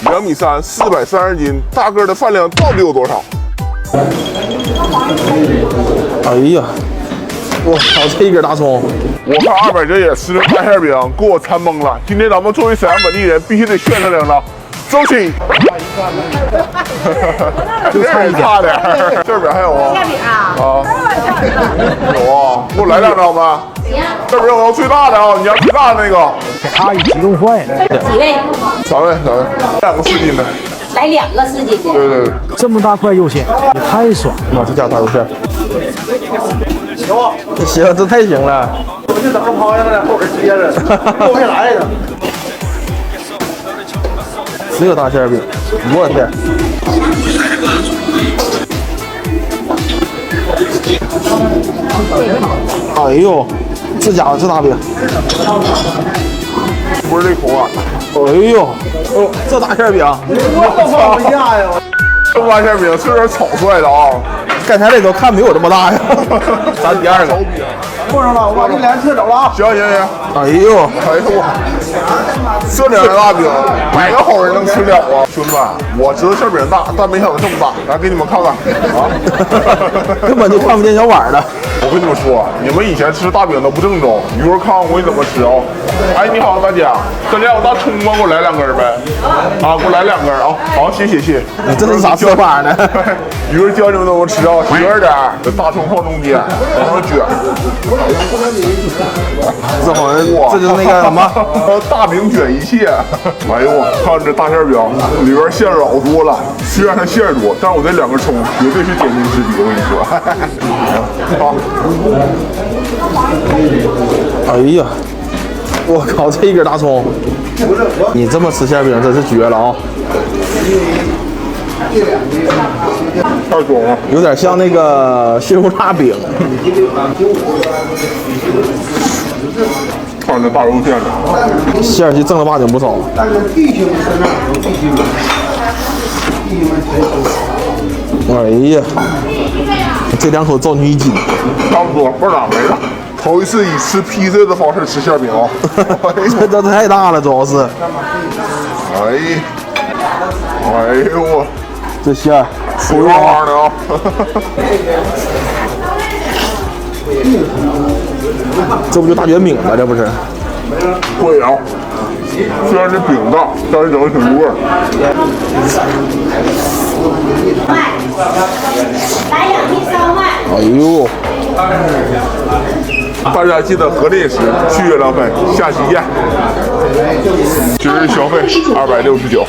2米3，430斤，大个的饭量到底有多少？哎呀，我操，这一根大葱！我看二百这也吃了大馅饼，给我馋懵了。今天咱们作为沈阳本地人，必须得炫他两张。周琦，就差一点，差点。这边还有啊？馅饼啊？有啊，给我来2张呗。这边我要最大的啊，你要最大的那个。给阿姨激动坏了。几位3位，2个4斤的。来2个4斤的。对，这么大块肉馅，也太爽了！哇，这家大肉馅，行，这太行了。我就等着跑下来，后边接着，够下来的。这个大馅饼，我天！哎呦，这家伙这大饼，不是这口感。哎呦，哦，这大馅饼，我放不下呀！这大馅饼是有点草率的啊。刚才那都看没有这么大呀。咱第2个，过上了，我把这俩撤走了啊！行。哎呦，我，这2个大饼，哪个好人能吃了啊？兄弟们，我知道馅饼大，但没想到这么大。来给你们看看啊，根本就看不见小碗了。我跟你们说，你们以前吃大饼都不正宗，一会儿看看我给你怎么吃啊。哎，你好，大姐，这里有大葱吗？给我来2根呗。啊，给我来2根啊。好，谢谢。你这是啥吃法呢？一会儿教你们怎么吃啊，学着点，这大葱放中间，然后卷。这好像这就是那个什么大饼卷一切。哎呦我看这大馅饼里边馅老多了，虽然它馅多，但是我这2个葱绝对是点睛之笔，我跟你说。好，哎呀，我靠，这一根大葱，你这么吃馅饼真是绝了啊！太爽了，有点像那个西红柿饼。看这大肉馅的，馅儿是正儿八经不少。但是弟兄在那儿，弟兄们哎呀，这2口造你1斤，差不多，不咋没了。头一次以吃披萨的方式吃馅饼啊！这太大了，主要是。哎呦我，这馅儿水汪汪的啊！这不就大卷饼吗？这不是？对啊，虽然是饼大，但是整的挺入味儿。来2斤3万。哎呦，大家记得合理饮食，去月亮费，下期见。今日消费269。